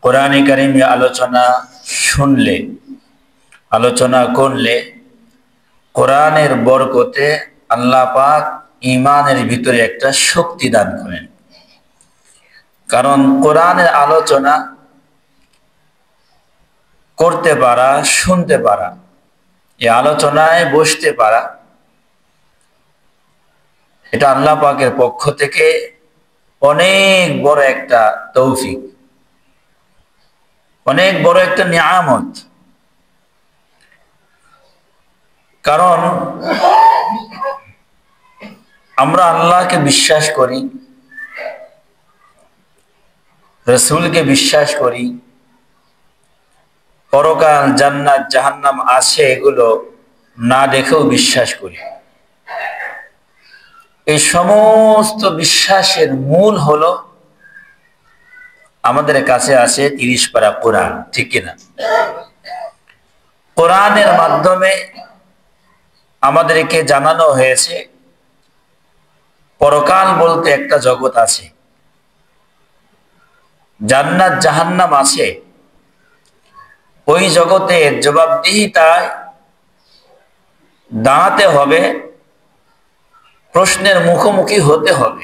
কোরআনে কারিমে আলোচনা শুনলে, আলোচনা করলে কোরআনের বরকতে আল্লাহ পাক ঈমানের ভিতরে একটা শক্তি দান করেন। কারণ কোরআনের আলোচনা করতে পারা, শুনতে পারা, এই আলোচনায় বসতে পারা, এটা আল্লাহ পাকের পক্ষ থেকে অনেক বড় একটা তৌফিক, অনেক বড় একটা নিয়ামত। কারণ আমরা আল্লাহকে বিশ্বাস করি, রাসূলকে বিশ্বাস করি, পরকাল, জান্নাত, জাহান্নাম আছে, এগুলো না দেখেও বিশ্বাস করি। এই সমস্ত বিশ্বাসের মূল হলো আমাদের কাছে আছে 30 পারা কোরআন, ঠিক কিনা? কোরআনের মাধ্যমে আমাদেরকে জানানো হয়েছে পরকাল বলতে একটা জগৎ আছে, জান্নাত জাহান্নাম আছে। ওই জগতে জবাবদিহিতায় দাঁড়াতে হবে, প্রশ্নের মুখোমুখি হতে হবে।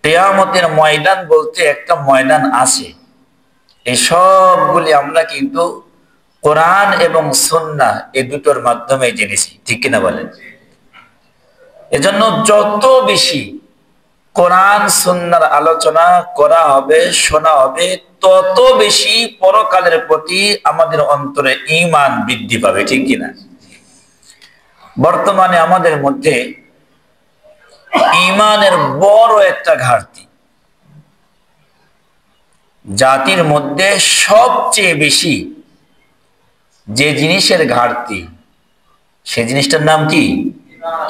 কিয়ামতের ময়দান বলতে একটা ময়দান আছে। এই সবগুলি আমরা কিন্তু কোরআন এবং সুন্নাহ এই দুটোর মাধ্যমে জেনেছি, ঠিক কিনা বলেন? এজন্য যত বেশি কোরআন সুন্নাহর আলোচনা করা হবে, শোনা হবে, তত বেশি পরকালের প্রতি আমাদের অন্তরে ঈমান বৃদ্ধি পাবে, ঠিক কিনা? বর্তমানে আমাদের মধ্যে ঈমানের বড় একটা ঘাটতি। জাতির মধ্যে সবচেয়ে বেশি যে জিনিসের ঘাটতি, সে জিনিসটার নাম কি?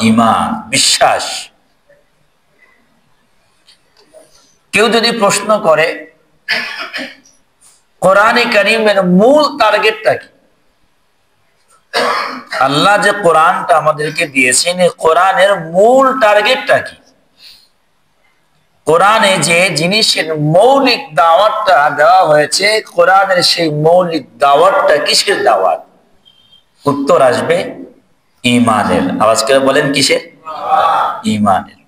ঈমান, বিশ্বাস। কেউ যদি প্রশ্ন করে কোরআনে কারীমের মূল টার্গেটটা কি, আল্লাহ যে কোরআনটা আমাদেরকে দিয়েছেন, এই কোরআনের মূল টার্গেটটা কি? কোরআনে যে জিনিসের মৌলিক দাওয়াতটা দেওয়া হয়েছে, কোরআনের সেই মৌলিক দাওয়াতটা কিসের দাওয়াত? উত্তর আসবে ঈমানের। আওয়াজ করে বলেন কিসের? ঈমানের,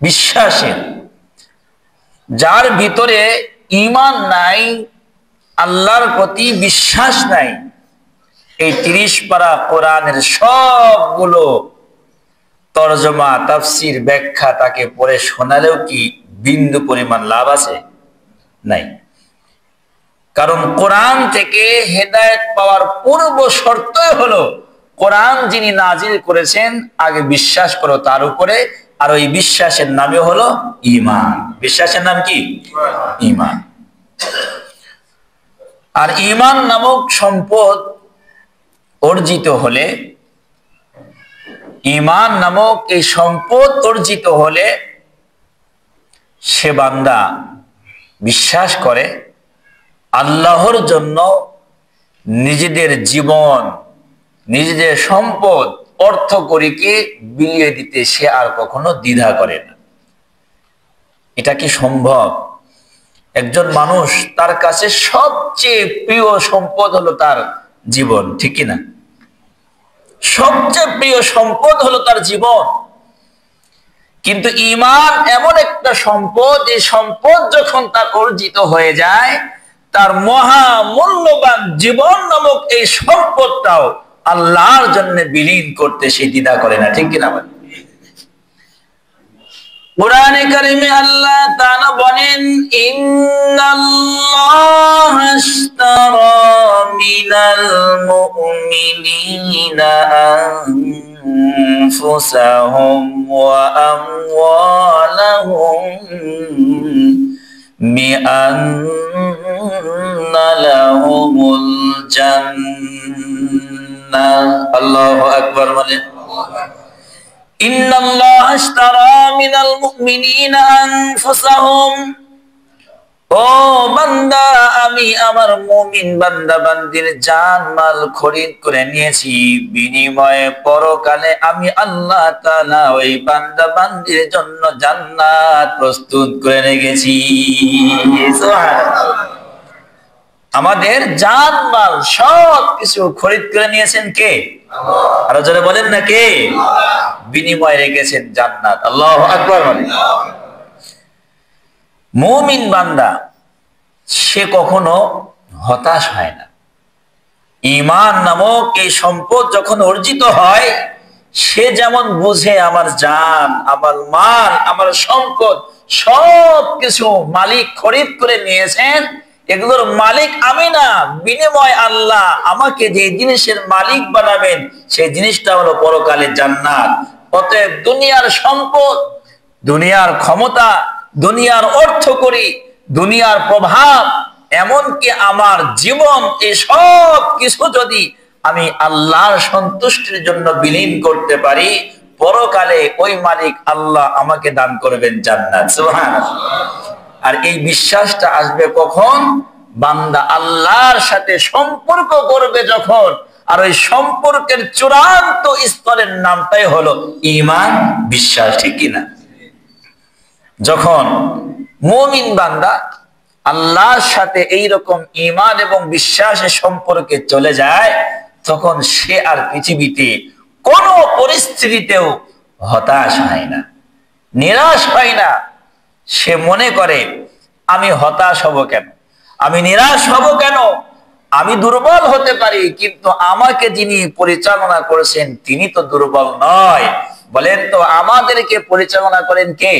বিশ্বাসের। যার ভিতরে ঈমান নাই, আল্লাহর প্রতি বিশ্বাস নাই, এই 30 পারা কোরআনের সবগুলো তরজমা, তাফসির, ব্যাখ্যা তাকে পড়ে শোনালেও কি বিন্দু পরিমাণ লাভ আছে? নাই। কারণ কোরআন থেকে হেদায়েত পাওয়ার পূর্ব শর্তই হলো কোরআন যিনি নাজিল করেছেন আগে বিশ্বাস করো তার উপরে, আর ওই বিশ্বাসের নামে হলো ঈমান। বিশ্বাসের নাম কি? ঈমান। আর ঈমান নামক সম্পদ অর্জিত হলে, ঈমান নামক এই সম্পদ অর্জিত হলে সে বান্দা বিশ্বাস করে আল্লাহর জন্য নিজেদের জীবন, নিজেদের সম্পদ, অর্থ করিকে বিলিয়ে দিতে সে আর কখনো দ্বিধা করে না। এটা কি সম্ভব? একজন মানুষ, তার কাছে সবচেয়ে প্রিয় সম্পদ হলো তার জীবন, ঠিক কিনা? সবচেয়ে প্রিয় সম্পদ হলো তার জীবন। কিন্তু ঈমান এমন একটা সম্পদ, এই সম্পদ যখন তার অর্জিত হয়ে যায়, তার মহা মূল্যবান জীবন নামক এই সম্পদটাও আল্লাহর জন্য বিলীন করতে সে দ্বিধা করে না, ঠিক কিনা? কুরআনে কারীমে আল্লাহ তাআলা বলেন, ইন্নাল্লাহা আশতারা মিনাল মুমিনিনা আনফুসাহুম ওয়া আমওয়ালাহুম বিআন্না লাহুমুল জান্নাহ। আল্লাহু আকবার বলেন। ইন্নাল্লাহা আশতারা মিনাল মুমিনিনা আনফুসাহুম, ও বান্দা, আমি আমার মুমিন বান্দা বান্দির জান মাল খরিদ করে নিয়েছি, বিনিময়ে পরকালে আমি আল্লাহ তাআলা ওই বান্দা বান্দির জন্য জান্নাত প্রস্তুত করে রেখেছি। সুবহানাল্লাহ। আমাদের জান মাল সব কিছু খরিদ করে নিয়েছেন কে? আরো জোরে বলেন না কে? বিনিময়ে রেখেছেন জান্নাত। আল্লাহু আকবার বলেন। মুমিন বান্দা সে কখনো হতাশ হয় না। ঈমান নামক এই সম্পদ যখন অর্জিত হয়, সে যেমন বুঝে আমার জান, আমার মাল, আমার সম্পদ সব কিছু মালিক খরিদ করে নিয়েছেন, এগুলোর মালিক আমি না, বিনিময় আল্লাহ আমাকে যে জিনিসের মালিক বানাবেন সেই জিনিসটা হলো পরকালে জান্নাত। অতএব দুনিয়ার সম্পদ, দুনিয়ার ক্ষমতা, দুনিয়ার অর্থ করি, দুনিয়ার প্রভাব, এমনকি আমার জীবন, এই সব কিছু যদি আমি আল্লাহর সন্তুষ্টির জন্য বিলীন করতে পারি, পরকালে ওই মালিক আল্লাহ আমাকে দান করবেন জান্নাত। সুবহানাল্লাহ। আর এই বিশ্বাসটা আসবে কখন? বান্দা আল্লাহর সাথে সম্পর্ক করবে যখন। আর ওই সম্পর্কের চূড়ান্ত স্তরের নামটাই হলো ঈমান, বিশ্বাস, ঠিক কিনা? যখন মুমিন বান্দা আল্লাহর সাথে এইরকম ঈমান এবং বিশ্বাসের সম্পর্কে চলে যায়, তখন সে আর পৃথিবীতে কোনো পরিস্থিতিতেও হতাশ হয় না, নিরাশ হয় না। সে মনে করে আমি হতাশ হব কেন, আমি নিরাশ হব কেন, আমি দুর্বল হতে পারি, কিন্তু আমাকে যিনি পরিচালনা করেছেন তিনি তো দুর্বল নয়। বলেন তো, আমাদেরকে পরিচালনা করেন কে?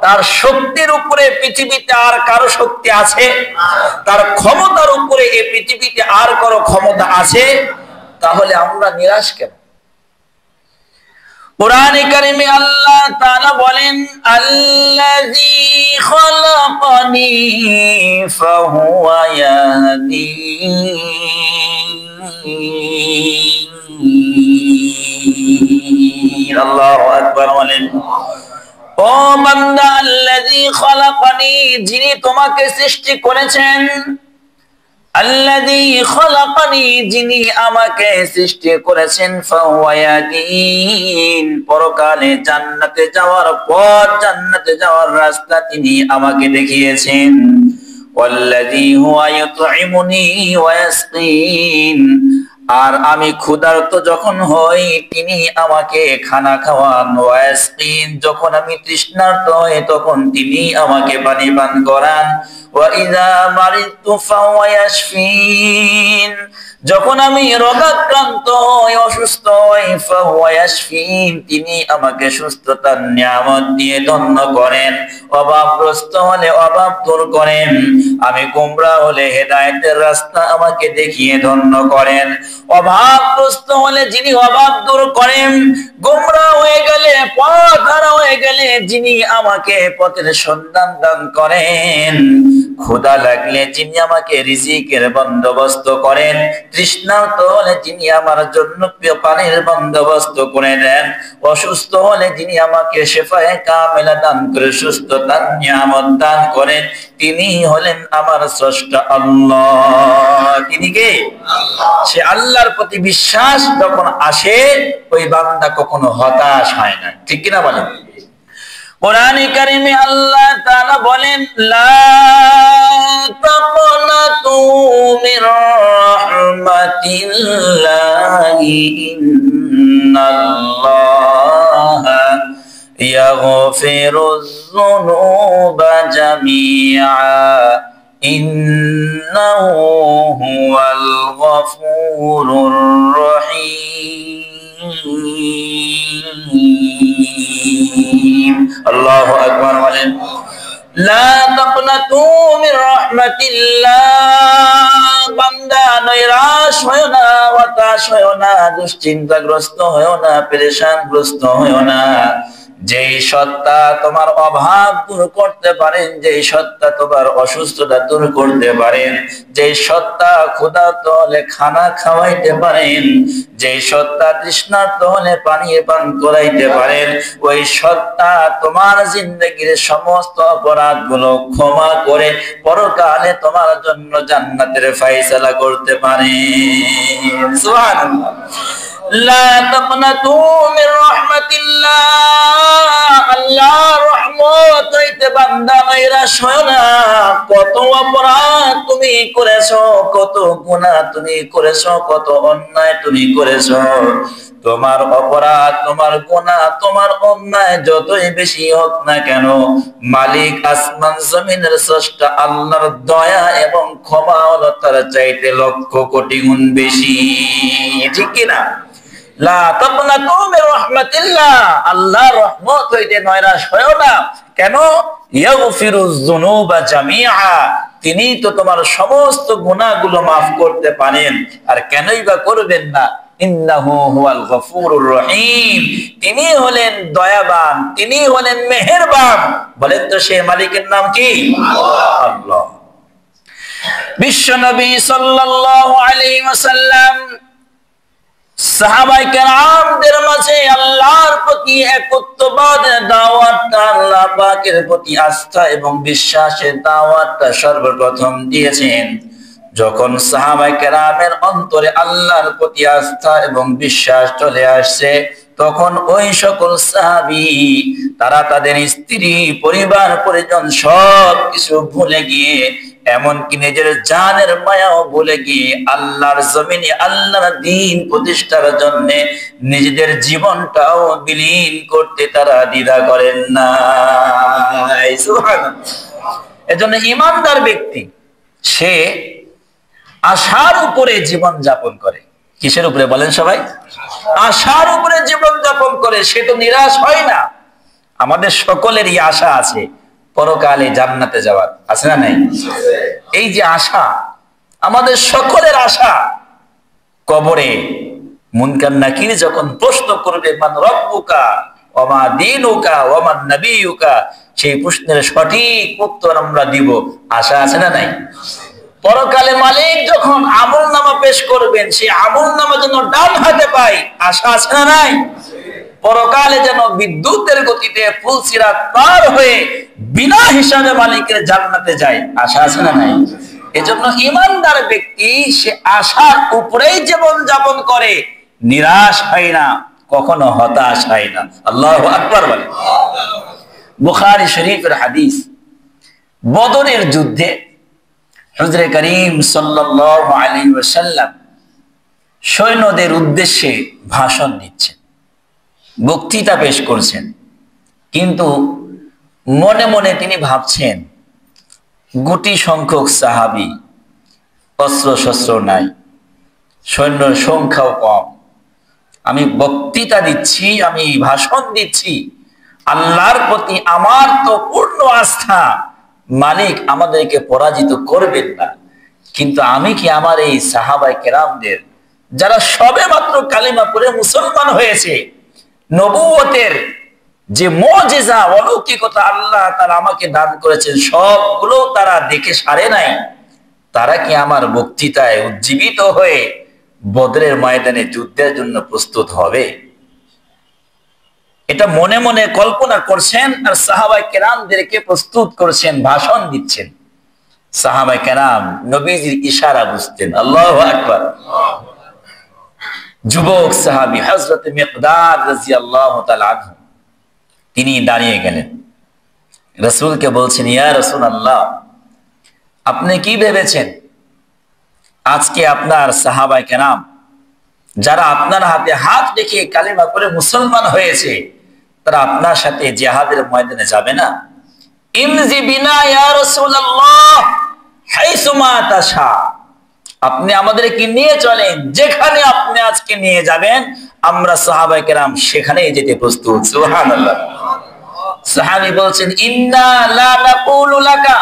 তার শক্তির উপরে পৃথিবীতে আর কারো শক্তি আছে? তার ক্ষমতার উপরে এই পৃথিবীতে আর কারো ক্ষমতা আছে? তাহলে আমরা নিরাশ কেন? কুরআনে কারিমে আল্লাহ তাআলা বলেন, আল্লাযী খালাকানি ফাহুয়া ইয়াহদিন। আল্লাহু আকবার বলেন। ও বান্দা, আল্লাযী খালাকানি, যিনি তোমাকে সৃষ্টি করেছেন, আল্লাযী খালাকানি, যিনি আমাকে সৃষ্টি করেছেন, ফাহুয়া ইয়াহদিন, পরকালে জান্নাতে যাওয়ার পথ, জান্নাতে যাওয়ার রাস্তা তিনি আমাকে দেখিয়েছেন। ওয়াল্লাযী হুয়া ইউতঈমুনি ওয়া ইয়াসকিন, আর আমি ক্ষুধার্ত যখন হই তিনি আমাকে খানা খাওয়ান। ওয়া ইয়াসকিন, যখন আমি তৃষ্ণার্ত হই তখন তিনি আমাকে পানি পান করান। ওয়া ইযা মারিদতু ফাহুয়া ইয়াশফিন, যখন আমি রোগাক্রান্ত হই, অসুস্থ হই, ফাহুয়া ইয়াশফিন, তিনি আমাকে সুস্থতার নিয়ামত দিয়ে ধন্য করেন। অভাবগ্রস্ত হলে অভাব দূর করেন, আমি গোমরা হলে হেদায়েতের রাস্তা আমাকে দেখিয়ে ধন্য করেন। অভাবগ্রস্ত হলে যিনি অভাব দূর করেন, গোমরা হয়ে গেলে, পথহারা হয়ে গেলে যিনি আমাকে পথের সন্ধান দান করেন। ক্ষুধা লাগলে যিনি আমাকে রিজিকের বন্দোবস্ত করেন, তৃষ্ণার্ত হলে যিনি আমার জন্য পানির বন্দোবস্ত করে দেন, অসুস্থ হলে যিনি আমাকে শিফায়ে কামিলা দান করে সুস্থতার নিয়ামত দান করেন, তিনি হলেন আমার স্রষ্টা আল্লাহ। তিনি কে? সে আল্লাহর প্রতি বিশ্বাস যখন আসে, ওই বান্দা কখনো হতাশ হয় না, ঠিক কিনা বলেন? কুরআনে কারিমে আল্লাহ তাআলা বলেন, লা তাকনাতু মির রাহমাতিল্লাহি ইন্নাল্লাহা ইয়াগফিরুয যুনুবা জামিআ ইন্নাহু হুয়াল গফুরুর রহিম। আল্লাহু আকবার বলেন। লা তাকনাতু মির রাহমাতিল্লাহ, বান্দা নিরাশ হয় না, হতাশ হয় না, দুশ্চিন্তাগ্রস্ত হয় না, পেরেশানগ্রস্ত হয় না। যেই সত্তা তোমার অভাব দূর করতে পারেন, যেই সত্তা তোমার অসুস্থতা দূর করতে পারেন, যেই সত্তা ক্ষুধার্ত হলে খানা খাওয়াইতে পারেন, যেই সত্তা তৃষ্ণার্ত হলে পানি পান করাইতে পারেন, ওই সত্তা তোমার জিন্দেগীর সমস্ত অপরাধগুলো ক্ষমা করে পরকালে তোমার জন্য জান্নাতের ফায়সালা করতে পারেন। সুবহানাল্লাহ। লা তাকনাতু মির রাহমাতিল্লাহ, আল্লাহর রহমত হইতে বান্দা নিরাশ হয় না। কত অপরাধ তুমি করেছো, কত গুনাহ তুমি করেছো, কত অন্যায় তুমি করেছো। তোমার অপরাধ, তোমার গুনাহ, তোমার অন্যায় যতই বেশি হোক না কেন, মালিক আসমান জমিনের স্রষ্টা আল্লাহর দয়া এবং ক্ষমা হলো তার চাইতে লক্ষ কোটি গুণ বেশি। ঠিক কিনা? লা তাকনাতু মির রাহমাতিল্লাহ, আল্লাহর রহমত হইতে নয়রাশ হয়ো না। কেন? ইয়াগফিরুয যুনুবা জামিআ, তিনি তো তোমার সমস্ত গুনাহগুলো maaf করতে পারেন। আর কেনই বা করবেন না? ইন্নাহু হুয়াল গফুরুর রহিম, তিনি হলেন দয়াবান, তিনি হলেন মেহেরবান। বলেন তো সেই মালিকের নাম কি? আল্লাহ। বিশ্বনবী সাল্লাল্লাহু আলাইহি ওয়াসাল্লাম সাহাবায়ে কেরামদের মাঝে আল্লাহর প্রতি একত্ববাদের দাওয়াতটা, আল্লাহ পাকের প্রতি আস্থা এবং বিশ্বাসের দাওয়াতটা সর্বপ্রথম দিয়েছেন। যখন সাহাবায়ে কেরামের অন্তরে আল্লাহর প্রতি আস্থা এবং বিশ্বাস চলে আসছে, তখন ওই সকল সাহাবী তারা তাদের স্ত্রী, পরিবার, পরিজন সব কিছু ভুলে গিয়ে, এমনকি নিজের জানের মায়াও ভুলে গিয়ে আল্লাহর জমিনে আল্লাহর দ্বীন প্রতিষ্ঠার জন্য নিজেদের জীবনটাও বিলীন করতে তারা দ্বিধা করেন না। সুবহানাল্লাহ। এজন্য ঈমানদার ব্যক্তি সে আশার উপরে জীবন যাপন করে। কিসের উপরে বলেন সবাই? আশার উপরে জীবন যাপন করে, সে তো নিরাশ হয় না। আমাদের সকলেরই আশা আছে পরকালে জান্নাতে যাওয়ার, আছে না নাই? এই যে আশা, আমাদের সকলের আশা, কবরে মুনকার নাকির যখন প্রশ্ন করবে মান রব্বুকা ওয়া মা দীনুকা ওয়া মান নাবিয়ুকা, সেই প্রশ্নের সঠিক উত্তর আমরা দিব। আশা আছে না নাই? পরকালে মালিক যখন আমলনামা পেশ করবেন, সেই আমলনামা যেন ডান হাতে পাই, আশা আছে না নাই? পরকালে যেন বিদ্যুতের গতিতে ফুলসিরাত পার হয়ে বিনা হিসাবে মালিকের জান্নাতে যায়, আশা আছে না নাই? এজন্য ঈমানদার ব্যক্তি সে আশার উপরেই জীবন যাপন করে, নিরাশ হয় না, কখনো হতাশ হয় না। আল্লাহু আকবার বলেন। বুখারী শরীফের হাদিস, বদরের যুদ্ধে হুজুরে করিম সাল্লাল্লাহু আলাইহি ওয়াসাল্লাম সৈন্যদের উদ্দেশ্যে ভাষণ দিচ্ছেন, বক্তৃতা পেশ করছেন। কিন্তু মনে মনে তিনি ভাবছেন, গুটি সংখ্যক সাহাবী, অস্ত্র শস্ত্র নাই, সৈন্যর সংখ্যাও কম, আমি বক্তৃতা দিচ্ছি, আমি ভাষণ দিচ্ছি, আল্লাহর প্রতি আমার তো পূর্ণ আস্থা, মালিক আমাদেরকে পরাজিত করবেন না। কিন্তু আমি কি আমার এই সাহাবায়ে কেরামদের, যারা সবে মাত্র কালিমা পড়ে মুসলমান হয়েছে, নবুয়তের যে মুজিজা, অলৌকিকতা আল্লাহ তাআলা আমাকে দান করেছেন, সবগুলো তারা দেখে সারে নাই, তারা কি আমার বক্তৃতায় উজ্জীবিত হয়ে বদরের ময়দানে যুদ্ধের জন্য প্রস্তুত হবে? এটা মনে মনে কল্পনা করছেন আর সাহাবায়ে কেরামদেরকে প্রস্তুত করছেন, ভাষণ দিচ্ছেন। সাহাবায়ে কেরাম নবীজির ইশারা বুঝতেন। আল্লাহু আকবার। যুবক সাহাবী হযরত মিকদাদ রাদিয়াল্লাহু তাআলা আনহু তিনি দাঁড়িয়ে গেলেন, রাসূলকে বলছেন, ইয়া রাসূলুল্লাহ, আপনি কি ভেবেছেন আজকে আপনার সাহাবায়ে কেরাম যারা আপনার হাতে হাত রেখে কালিমা করে মুসলমান হয়েছে, তারা আপনার সাথে জিহাদের ময়দানে যাবে না? ইমজি বিনা ইয়া রাসূলুল্লাহ হাইসুমা তাশা, আপনি আমাদেরকে নিয়ে চলেন, যেখানে আপনি আজকে নিয়ে যাবেন আমরা সাহাবায়ে কেরাম সেখানেই যেতে প্রস্তুত। সুবহানাল্লাহ। সাহাবী বলছেন, ইন্না লা নাকুলু লাকা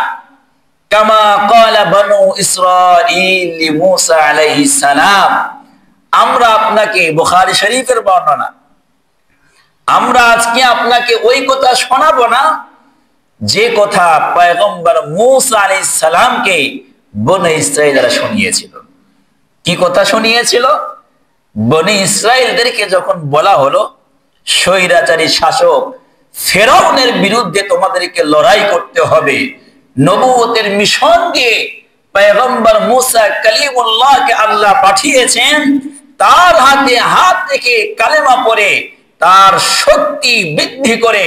কামা ক্বালা বানু ইসরাঈল লি মূসা আলাইহিস সালাম, আমরা আপনাকে, বুখারী শরীফের বর্ণনা, আমরা আজকে আপনাকে ওই কথা শোনাবো না যে কথা পয়গম্বর মূসা আলাইহিস সালামকে বনি ইসরাঈলরা শুনিয়েছিল। কি কথা শুনিয়েছিল? বনি ইসরাঈলদেরকে যখন বলা হলো স্বৈরাচারী শাসক ফেরাউনের বিরুদ্ধে তোমাদেরকে লড়াই করতে হবে, নবুয়তের মিশন দিয়ে পয়গম্বর মূসা কালিমুল্লাহকে আল্লাহ পাঠিয়েছেন, তার হাতে হাত রেখে কালেমা পড়ে তার শক্তি বৃদ্ধি করে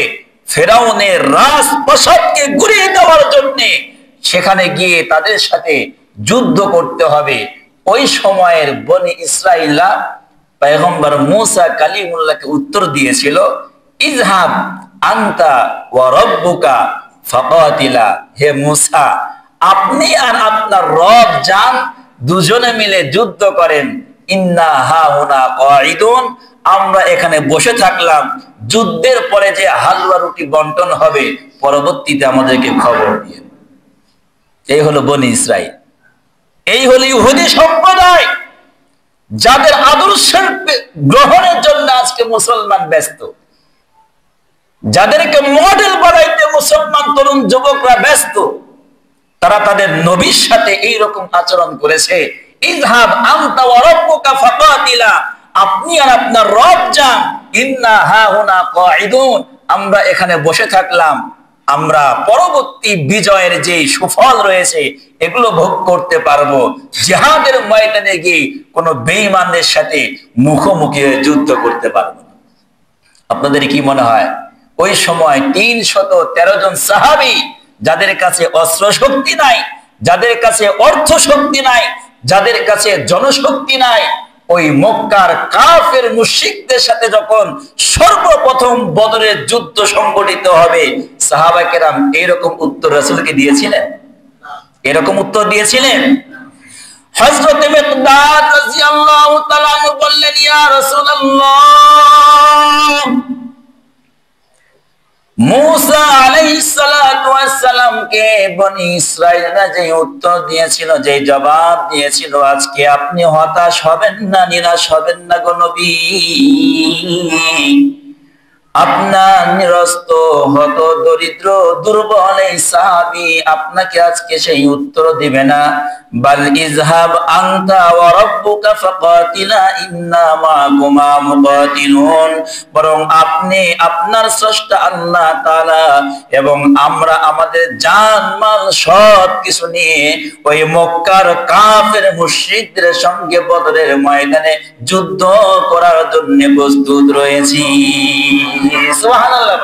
ফেরাউনের রাজপ্রাসাদকে গুঁড়িয়ে দেওয়ার জন্য সেখানে গিয়ে তাদের সাথে যুদ্ধ করতে হবে। ওই সময়ের বনি ইসরাইলরা পয়গম্বর মূসা কালিমুল্লাহকে উত্তর দিয়েছিল, ইযহাব আনতা ওয়া রাব্বুকা ফাকাতিলা, হে মূসা আপনি আর আপনার রব যান, দুজনে মিলে যুদ্ধ করেন। ইন্না হাহুনা কাঈদুন, আমরা এখানে বসে থাকলাম, যুদ্ধের পরে যে হালুয়া রুটি বন্টন হবে পরবর্তীতে আমাদেরকে খবর দিয়ে। এই হলো বনি ইসরাইল, এই হলো ইহুদি সম্প্রদায়, যাদের আদর্শের গ্রহণের জন্য আজকে মুসলমান ব্যস্ত, যাদেরকে মডেল বানাইতে মুসলমান তরুণ যুবকরা ব্যস্ত। তারা তাদের নবীর সাথে এইরকম আচরণ করেছে, ইযহাব আনতা ওয়া রাব্বুকা ফাকাতিলা, আপনি আর আপনার রব যান, ইন্না হাহুনা কাঈদুন, আমরা এখানে বসে থাকলাম, আমরা পরবর্তী বিজয়ের যে সুফল রয়েছে এগুলো ভোগ করতে পারবো, জিহাদের ময়দানে গিয়ে কোনো বেঈমানদের সাথে মুখোমুখি হয়ে যুদ্ধ করতে পারবো না। আপনাদের কি মনে হয় ওই সময় 313 জন সাহাবী, যাদের কাছে অস্ত্র শক্তি নাই, যাদের কাছে অর্থ শক্তি নাই, যাদের কাছে জনশক্তি নাই, ওই মক্কার কাফের মুশরিকদের সাথে যখন সর্বপ্রথম বদরের যুদ্ধ সংগঠিত হবে, সাহাবা কেরাম এরকম উত্তর রাসূলকে দিয়েছিলেন? এরকম উত্তর দিয়েছিলেন? হযরত মিকদাদ রাদিয়াল্লাহু তাআলা বললেন, ইয়া রাসূলুল্লাহ, মূসা আলাইহিস সালাতু ওয়াস সালামকে বনি ইসরাইলরা যে উত্তর দিয়েছিল, যে জবাব দিয়েছিল, আজকে আপনি হতাশ হবেন না, নিরাশ হবেন না গো নবী। আপনার নিরস্ত হত দরিদ্র দুর্বল এই সাহাবী আপনাকে আজকে সেই উত্তর দিবে না, বাল ইযহাব আনতা ওয়া রাব্বুকা ফাকাতিলা ইন্না মাআকুমা মুকাতিলুন, বরং আপনি আপনার স্রষ্টা আল্লাহ তাআলা এবং আমরা আমাদের জান মাল সব কিছু নিয়ে ওই মক্কার কাফের মুশরিকদের সঙ্গে বদরের ময়দানে যুদ্ধ করার জন্য প্রস্তুত রয়েছি। সুবহানাল্লাহ।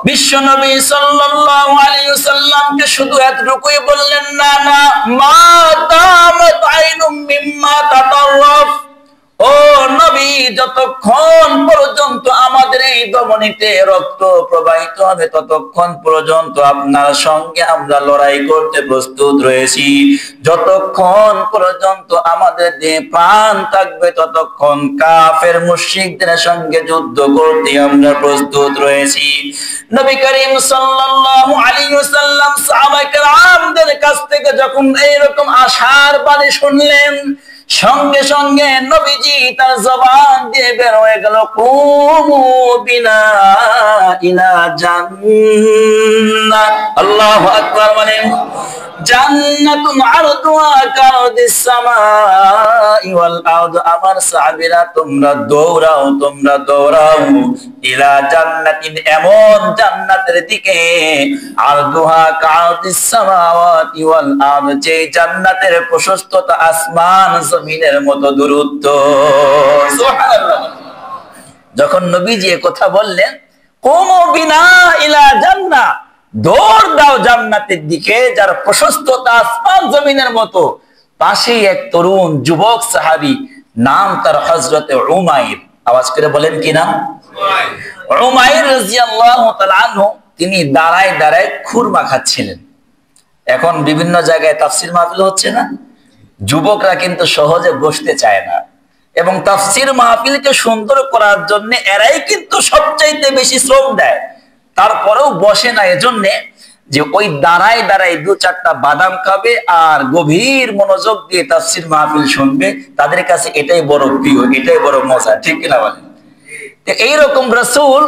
বিশ্বনবী সাল্লাল্লাহু আলাইহি ওয়াসাল্লামকে শুধু এতটুকুই বললেন না, না, মা দামাত আইনুম মিম্মা তাতাররাফ, ও নবী যতক্ষণ পর্যন্ত আমাদের এই ধমনীতে রক্ত প্রবাহিত হবে ততক্ষণ পর্যন্ত আপনার সঙ্গে আমরা লড়াই করতে প্রস্তুত রয়েছি, যতক্ষণ পর্যন্ত আমাদের দেহে প্রাণ থাকবে ততক্ষণ কাফের মুশরিকদের সঙ্গে যুদ্ধ করতে আমরা প্রস্তুত রয়েছি। নবী করিম সাল্লাল্লাহু আলাইহি ওয়াসাল্লাম সাহাবায়ে কেরামদের কাছ থেকে যখন এইরকম আশার বাণী শুনলেন, সঙ্গে সঙ্গে নবীজি তার জবান দিয়ে বের হয়ে গেল, কুমু বিনা ইলা জান্নাহ। আল্লাহু আকবার বলেন। জান্নাতুন আরদুহা কারদিস সামাই ওয়াল আরদ, আমার সাহাবীরা তোমরা দৌড়াও, তোমরা দৌড়াও ইলা জান্নাতিন, এমন জান্নাতের দিকে, আরদুহা কারদিস সামাওয়াতি ওয়াল আরদ, যে জান্নাতের প্রশস্ততা আসমান জমিনের মতো দূরত্ব। সুবহানাল্লাহ। যখন নবীজি এই কথা বললেন, কুমু বিনা ইলা জান্নাহ, দৌড় দাও জান্নাতের দিকে যার প্রশস্ততা আসমান জমিনের মতো, পাশেই এক তরুণ যুবক সাহাবী, নাম তার হযরত উমাইর। আওয়াজ করে বলেন কি নাম? উমাইর রাদিয়াল্লাহু তাআলা আনহু। তিনি দাঁড়ায় দাঁড়ায় খুরমা খাচ্ছিলেন। এখন বিভিন্ন জায়গায় তাফসীর মাহফিল হচ্ছে না, যুবকরা কিন্তু সহজে বসতে চায় না, এবং তাফসীর মাহফিলকে সুন্দর করার জন্য এরাই কিন্তু সবচাইতে বেশি শ্রম দেয়, তারপরেও বসে না, এজন্য যে ওই দাঁড়ায় দাঁড়ায় 2-4টা বাদাম খাবে আর গভীর মনোযোগ দিয়ে তাফসীর মাহফিল শুনবে, তাদের কাছে এটাই বড় প্রিয়, এটাই বড় মজা, ঠিক কিনা বলেন? এইরকম রাসূল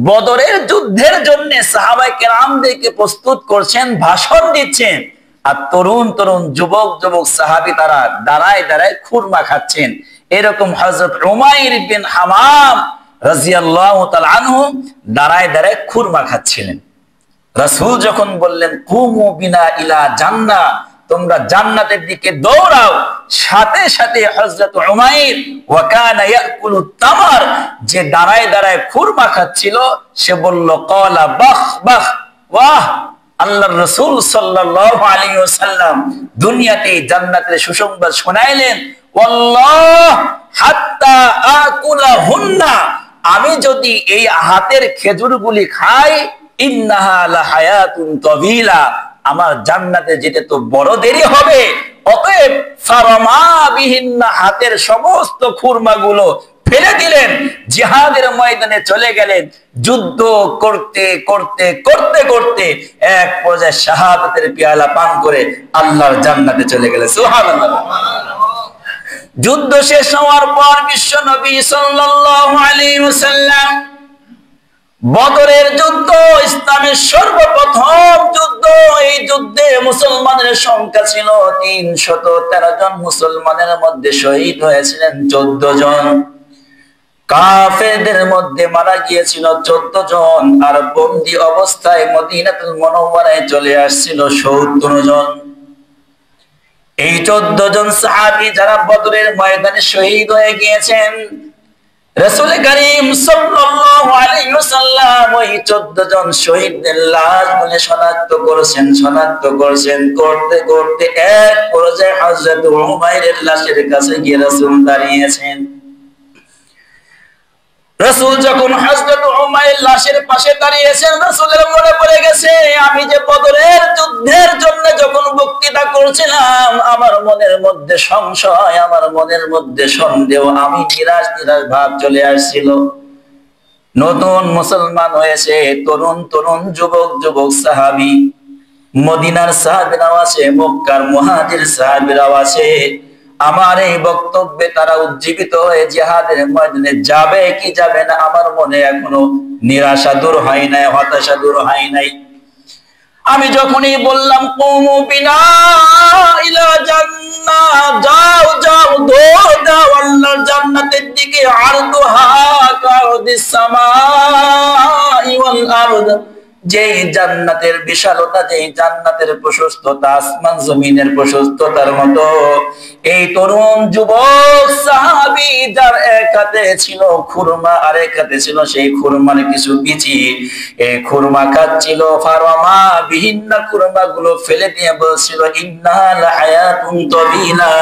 বদরের যুদ্ধের জন্য সাহাবায়ে কেরামদেরকে প্রস্তুত করছেন, ভাষণ দিচ্ছেন, আর তরুণ তরুণ যুবক যুবক সাহাবী তারা দাঁড়ায় দাঁড়ায় খুরমা খাচ্ছেন। এরকম হযরত উমাইর বিন হামাম রাদিয়াল্লাহু তাআলা আনহু দাঁড়ায় দাঁড়ায় খুরমা খাচ্ছিলেন। রাসূল যখন বললেন কুমু বিনা ইলা জান্নাহ, তোমরা জান্নাতের দিকে দৌড়াও, সাথে সাথে হযরত উমাইর ওয়া কানা ইয়াকুলু তামার, যে দাঁড়ায় দাঁড়ায় খুরমা খাচ্ছিল, সে বলল, ক্বালা বাখ বাখ, বাহ, আল্লাহর রাসূল সাল্লাল্লাহু আলাইহি ওয়াসাল্লাম দুনিয়াতে জান্নাতের সুসংবাদ শোনাইলেন, ওয়াল্লাহ হাত্তা আকুলাহুন্না, আমি যদি এই হাতের খেজুরগুলি খাই, ইন্নাহা লাহায়াতুন তাবিলা, আমার জান্নাতে যেতে তো বড় দেরি হবে। অতএব ফারামা বিহিন্না, হাতের সমস্ত খুরমাগুলো ফেলে দিলেন, জিহাদের ময়দানে চলে গেলেন। যুদ্ধ করতে করতে করতে করতে এক পর্যায়ে শাহাদাতের পেয়ালা পান করে আল্লাহর জান্নাতে চলে গেলেন। সুবহানাল্লাহ। যুদ্ধ শেষ হওয়ার পর বিশ্ব নবী সাল্লাল্লাহু আলাইহি ওয়াসাল্লাম, বদরের যুদ্ধ ইসলামের সর্বপ্রথম যুদ্ধ, এই যুদ্ধে মুসলমানের সংখ্যা ছিল 313 জন। মুসলমানের মধ্যে শহীদ হয়েছিলেন 14 জন, কাফেরদের মধ্যে মারা গিয়েছিল 14 জন, আর বন্দী অবস্থায় মদিনাতুল মুনাওয়ারায় চলে আসছিল 70 জন। এই 14 জন সাহাবী যারা বদরের ময়দানে শহীদ হয়ে গিয়েছেন, রাসূল করিম সাল্লাল্লাহু আলাইহি ওয়াসাল্লাম ওই 14 জন শহীদদের লাশ বলে শনাক্ত করেছেন। করতে করতে এক পর্যায়ে হযরত উমাইরের লাশের কাছে গিয়ে রাসূল দাঁড়িয়েছেন। রাসূল যখন হযরত উমাইর লাশের পাশে দাঁড়িয়েছেন, রাসূলের মনে পড়ে গেছে, আমি যে বদরের যুদ্ধের জন্য যখন বক্তৃতা করছিলাম, আমার মনের মধ্যে সংশয়, আমার মনের মধ্যে সন্দেহ, আমি নিরাশ ভাব চলে আসছিল। নতুন মুসলমান হয়েছে তরুণ তরুণ যুবক সাহাবী, মদিনার সাহাবীরাও আছে, মক্কার মুহাজির সাহাবীরাও আছে। আমার এই বক্তব্যে তারা উজ্জীবিত হয়ে জিহাদের ময়দানে যাবে কি যাবে না, আমার মনে এখনো নিরাশা দূর হয় নাই, হতাশা দূর হয় নাই। আমি যখনই বললাম কুমু বিনা ইলা জান্নাত, যাও যাও দৌড় দাও আল্লাহর জান্নাতের দিকে, আরদুহা কারদিস সামাই ওয়াল আরদ, যেই জান্নাতের বিশালতা, যেই জান্নাতের প্রশস্ততা আসমান জমিনের প্রশস্ততার মতো, এই তরুণ যুবক সাহাবী যার এক হাতে ছিল খুরমা আর এক হাতে ছিল সেই খুরমার কিছু বিচি, এই খুরমা খাচ্ছিল, ফারামা বিহিন্না, খুরমা গুলো ফেলে দিয়ে বলছিল, ইন্নাহা লাহায়াতুন তাবিলা,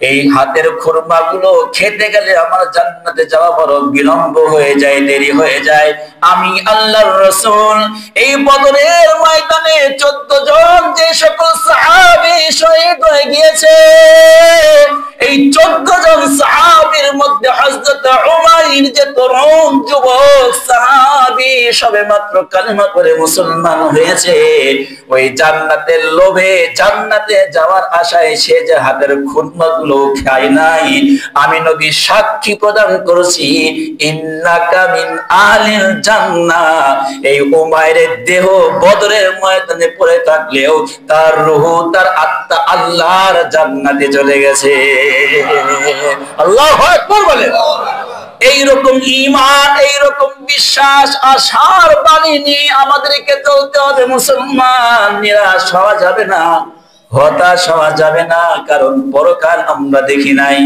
এই হাতের খুরমা গুলো খেতে গেলে আমার জান্নাতে যাওয়া বড় বিলম্ব হয়ে যায়, দেরি হয়ে যায়। আমি আল্লাহর রাসূল এই বদরের ময়দানে 14 জন যে সকল সাহাবী শহীদ হয়ে গিয়েছে, এই 14 জন সাহাবীর মধ্যে হযরত উমাইর যে তরুণ যুবক সাহাবী সবেমাত্র কালেমা করে মুসলমান হয়েছে, ওই জান্নাতের লোভে, জান্নাতে যাওয়ার আশায় সে যে হাতের খুরমাগুলো খায় নাই, আমি নবী সাক্ষী প্রদান করেছি, ইন্নাকা মিন আহলিল জান্নাহ। এই উমাইরের দেহ বদরের ময়দানে পড়ে থাকলেও তার রূহ, তার আত্মা আল্লাহর জান্নাতে চলে গেছে। আল্লাহু আকবার বলে। এইরকম ঈমান, এইরকম বিশ্বাস, আশার বাণী নিয়ে আমাদেরকে চলতে হবে মুসলমান। নিরাশ হওয়া যাবে না, হতাশ হওয়া যাবে না, কারণ পরকাল আমরা দেখি নাই,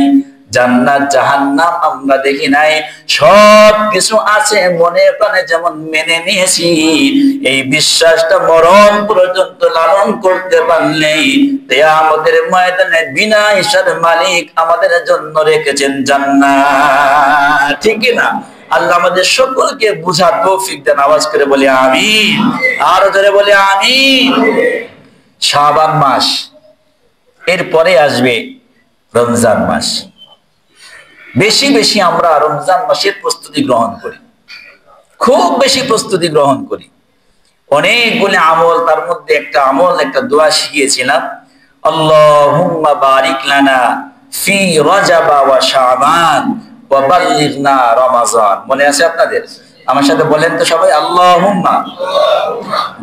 জান্নাত জাহান্নাম আমরা দেখি নাই, সব কিছু আছে মনে প্রাণে যেমন মেনে নিয়েছি, এই বিশ্বাসটা মরণ পর্যন্ত লালন করতে পারলেই কিয়ামতের ময়দানে বিনা হিসাবে মালিক আমাদের জন্য রেখেছেন জান্নাত। ঠিক না? আল্লাহ আমাদের সকলকে বুঝার তৌফিক দেন। আওয়াজ করে বলি আমিন, আরো জোরে বলি আমিন। শাবান মাস, এরপরে আসবে রমজান মাস। বেশি বেশি আমরা রমজান মাসের প্রস্তুতি গ্রহণ করি, খুব বেশি প্রস্তুতি গ্রহণ করি। অনেকগুলো আমল, তার মধ্যে একটা আমল, একটা দোয়া শিখিয়েছিলাম, আল্লাহুম্মা বারিক লানা ফি রজব ওয়া শাবান ওয়া বাল্লিগনা রমাজান। মনে আছে আপনাদের? আমার সাথে বলেন তো সবাই, আল্লাহুম্মা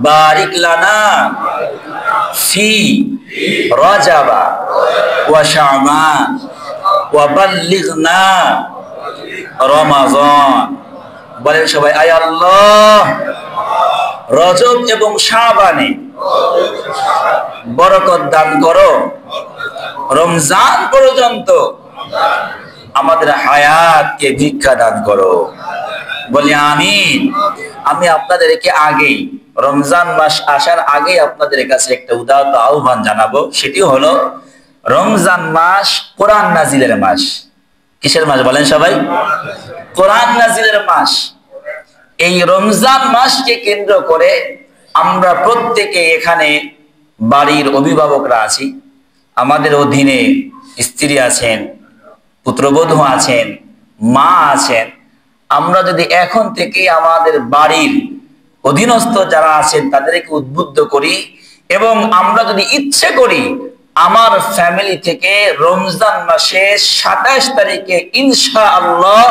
বারিক লানা ফি রজব ওয়া শাবান ওয়া বাল্লিগনা রমাজান। বলেন সবাই, আয় আল্লাহ, রজব এবং শাবানে বরকত দান করো, রমজান পর্যন্ত আমাদের হায়াতকে ভিক্ষা দান করো। বলি আমিন। আমি আপনাদেরকে আগেই রমজান মাস আসার আগে আপনাদের কাছে একটা উদাহরণ আহ্বান জানাবো, সেটি হলো রমজান মাস কোরআন নাজিলের মাস। কিসের মাস বলেন সবাই? কোরআন নাজিলের মাস। এই রমজান মাসকে কেন্দ্র করে আমরা প্রত্যেকে এখানে বাড়ির অভিভাবকরা আছি, আমাদের অধীনে স্ত্রী আছেন, পুত্রবধূ আছেন, মা আছেন। আমরা যদি এখন থেকে আমাদের বাড়ির অধীনস্থ যারা আছেন তাদেরকে উদ্বুদ্ধ করি এবং আমরা যদি ইচ্ছে করি আমার ফ্যামিলি থেকে রমজান মাসে 27 তারিখে ইনশাআল্লাহ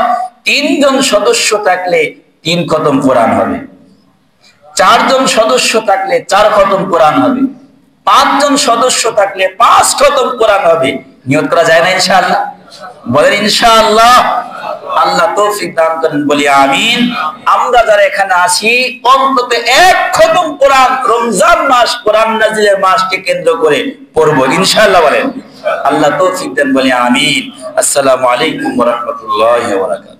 3 জন সদস্য থাকলে 3 খতম কোরআন হবে, 4 জন সদস্য থাকলে 4 খতম কোরআন হবে, 5 জন সদস্য থাকলে 5 খতম কোরআন হবে। নিয়ত করা যায় না ইনশাআল্লাহ? বলেন ইনশাআল্লাহ। আল্লাহ তৌফিক দান করেন, বলি আমিন। আমরা যারা এখানে আছি অন্তত 1 খতম কোরআন রমজান মাস কোরআন নাজিলের মাসকে কেন্দ্র করে পড়বো ইনশাআল্লাহ। বলেন আল্লাহ তৌফিক দেন, বলি আমিন। আসসালামু আলাইকুম ওয়া রাহমাতুল্লাহি ওয়া বারাকাতুহু।